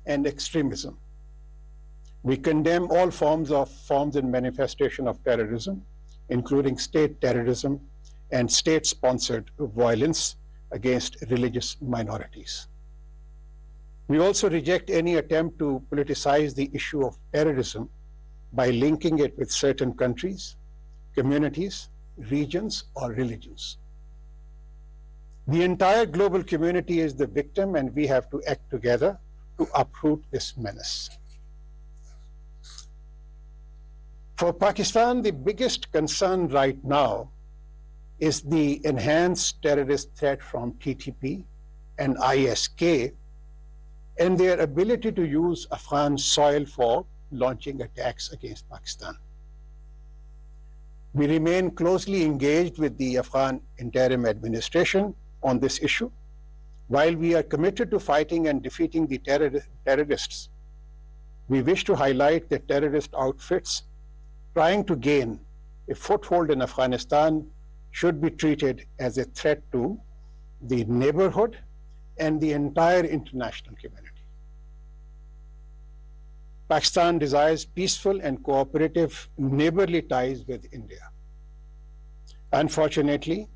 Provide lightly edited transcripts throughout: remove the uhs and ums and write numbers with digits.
and extremism. We condemn all forms and manifestation of terrorism, including state terrorism and state-sponsored violence against religious minorities. We also reject any attempt to politicize the issue of terrorism by linking it with certain countries, communities, regions, or religions. The entire global community is the victim, and we have to act together to uproot this menace. For Pakistan, the biggest concern right now is the enhanced terrorist threat from TTP and ISK and their ability to use Afghan soil for launching attacks against Pakistan. We remain closely engaged with the Afghan interim administration on this issue. While we are committed to fighting and defeating the terrorists, we wish to highlight that terrorist outfits trying to gain a foothold in Afghanistan should be treated as a threat to the neighborhood and the entire international community. Pakistan desires peaceful and cooperative neighborly ties with India. Unfortunately,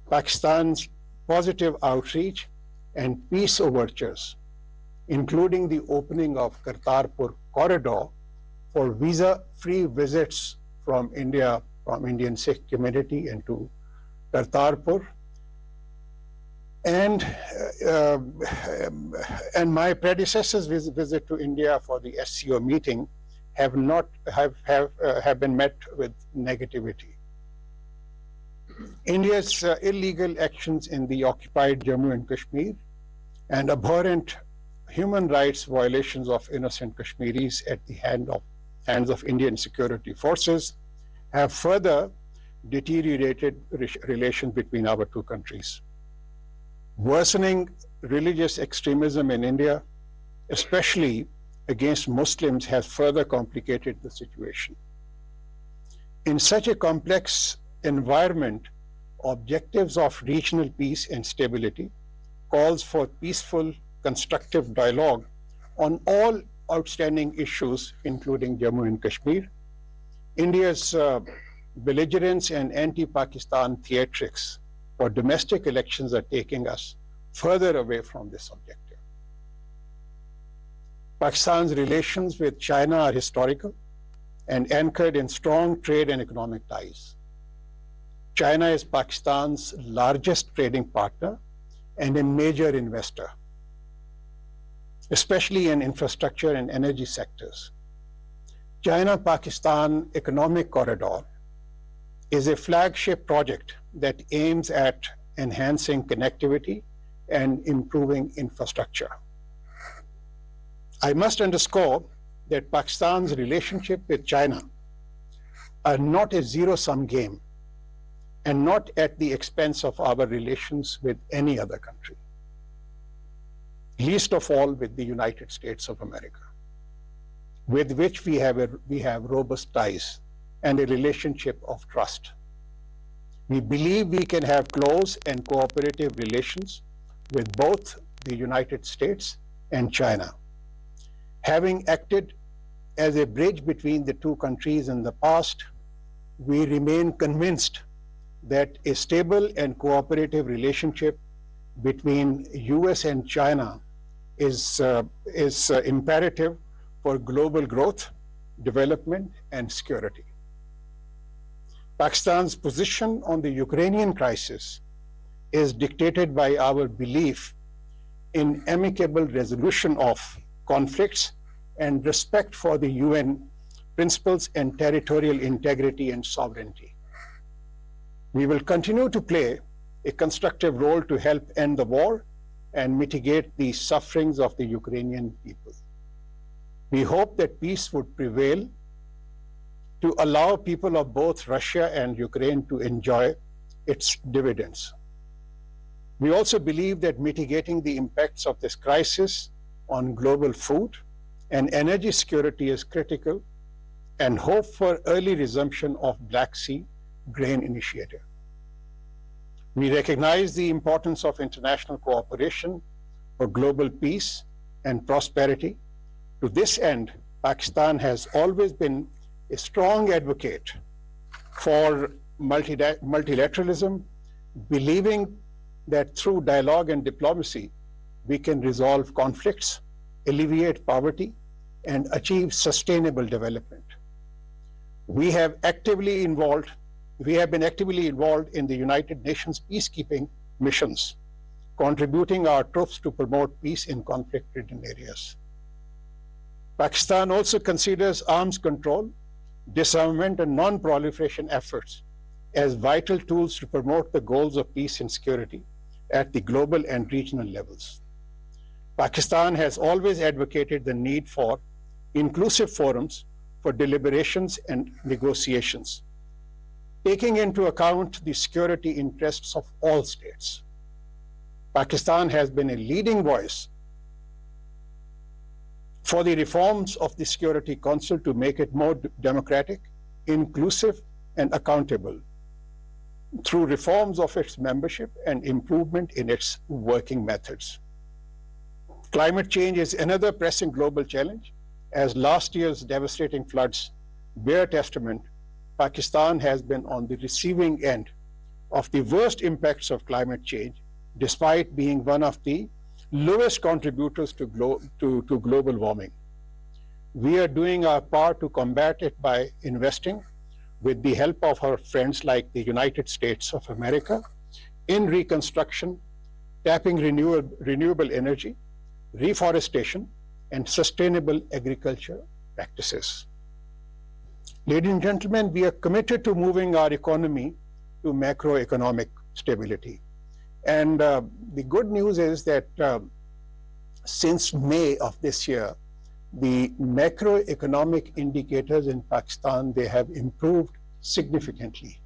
Pakistan's positive outreach and peace overtures, including the opening of Kartarpur corridor for visa-free visits from India, from Indian Sikh community into Kartarpur, and my predecessor's visit to India for the SCO meeting have been met with negativity. India's illegal actions in the occupied Jammu and Kashmir and abhorrent human rights violations of innocent Kashmiris at the hands of Indian security forces have further deteriorated relations between our two countries. Worsening religious extremism in India, especially against Muslims, has further complicated the situation. In such a complex environment, objectives of regional peace and stability calls for peaceful, constructive dialogue on all outstanding issues, including Jammu and Kashmir. India's belligerence and anti-Pakistan theatrics for domestic elections are taking us further away from this objective. Pakistan's relations with China are historical and anchored in strong trade and economic ties. China is Pakistan's largest trading partner and a major investor, especially in infrastructure and energy sectors. China-Pakistan Economic Corridor is a flagship project that aims at enhancing connectivity and improving infrastructure. I must underscore that Pakistan's relationship with China are not a zero-sum game and not at the expense of our relations with any other country, least of all with the United States of America, with which we have robust ties and a relationship of trust. We believe we can have close and cooperative relations with both the United States and China. Having acted as a bridge between the two countries in the past, we remain convinced that a stable and cooperative relationship between US and China is imperative for global growth, development, and security. Pakistan's position on the Ukrainian crisis is dictated by our belief in amicable resolution of conflicts and respect for the UN principles and territorial integrity and sovereignty. We will continue to play a constructive role to help end the war and mitigate the sufferings of the Ukrainian people. We hope that peace would prevail to allow people of both Russia and Ukraine to enjoy its dividends. We also believe that mitigating the impacts of this crisis on global food and energy security is critical, and hope for early resumption of Black Sea Grain Initiative. We recognize the importance of international cooperation for global peace and prosperity. To this end, Pakistan has always been a strong advocate for multilateralism, believing that through dialogue and diplomacy, we can resolve conflicts, alleviate poverty, and achieve sustainable development. We have been actively involved in the United Nations peacekeeping missions, contributing our troops to promote peace in conflict-ridden areas. Pakistan also considers arms control, disarmament, and non-proliferation efforts as vital tools to promote the goals of peace and security at the global and regional levels. Pakistan has always advocated the need for inclusive forums for deliberations and negotiations, taking into account the security interests of all states. Pakistan has been a leading voice for the reforms of the Security Council to make it more democratic, inclusive, and accountable through reforms of its membership and improvement in its working methods. Climate change is another pressing global challenge. As last year's devastating floods bear testament, Pakistan has been on the receiving end of the worst impacts of climate change, despite being one of the lowest contributors to global warming. We are doing our part to combat it by investing, with the help of our friends like the United States of America, in reconstruction, tapping renewable energy, reforestation, and sustainable agriculture practices. Ladies and gentlemen, we are committed to moving our economy to macroeconomic stability. And the good news is that since May of this year, the macroeconomic indicators in Pakistan, they have improved significantly.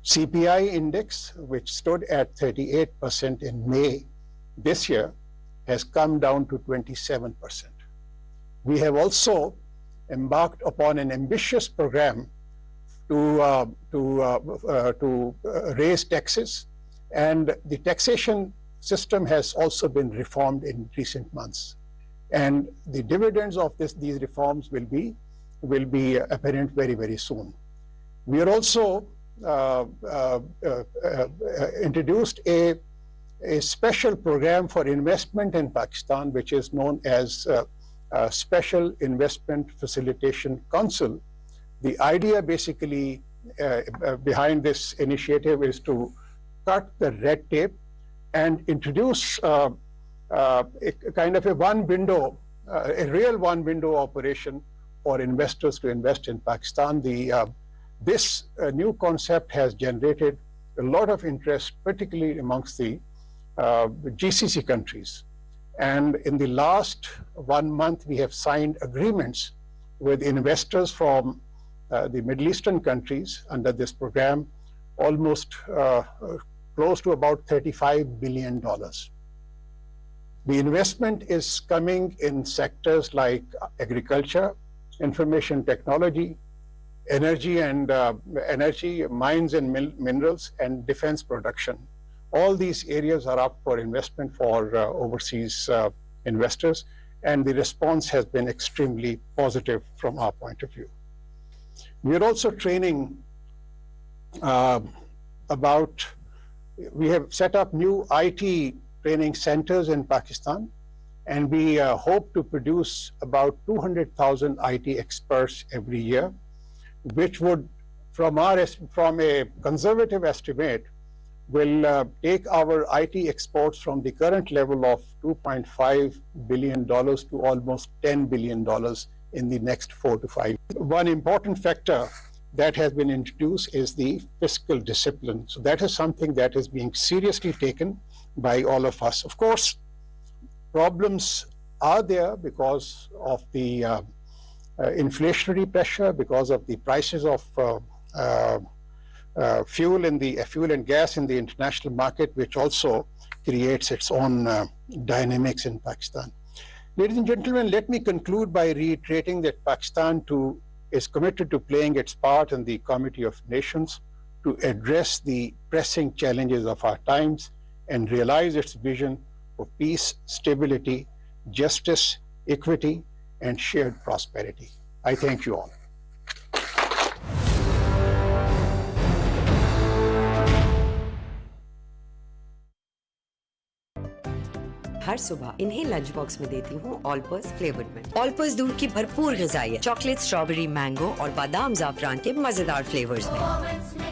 CPI index, which stood at 38% in May this year, has come down to 27%. We have also embarked upon an ambitious program to raise taxes, and the taxation system has also been reformed in recent months. And the dividends of these reforms will be apparent very, very soon. We are also introduced a special program for investment in Pakistan, which is known as Special Investment Facilitation Council. The idea basically behind this initiative is to cut the red tape and introduce a kind of a real one-window operation for investors to invest in Pakistan. This new concept has generated a lot of interest, particularly amongst the GCC countries. And in the last 1 month, we have signed agreements with investors from the Middle Eastern countries under this program, almost close to about $35 billion. The investment is coming in sectors like agriculture, information technology, energy, mines and minerals, and defense production. All these areas are up for investment for overseas investors, and the response has been extremely positive from our point of view. We are also training we have set up new IT training centers in Pakistan, and we hope to produce about 200,000 IT experts every year, which would, from a conservative estimate, will take our IT exports from the current level of $2.5 billion to almost $10 billion in the next 4 to 5 years. One important factor that has been introduced is the fiscal discipline. So that is something that is being seriously taken by all of us. Of course, problems are there because of the inflationary pressure, because of the prices of fuel and gas in the international market, which also creates its own dynamics in Pakistan. Ladies and gentlemen, let me conclude by reiterating that Pakistan is committed to playing its part in the Committee of Nations to address the pressing challenges of our times and realize its vision for peace, stability, justice, equity, and shared prosperity. I thank you all. हर सुबह इन्हें lunch box में देती हूँ Olpers flavoured में। ऑलपर्स दूध की भरपूर ग़िज़ाइयत, chocolate, strawberry, mango और बादाम ज़ाफ़रान के मज़ेदार फ्लेवर्स में।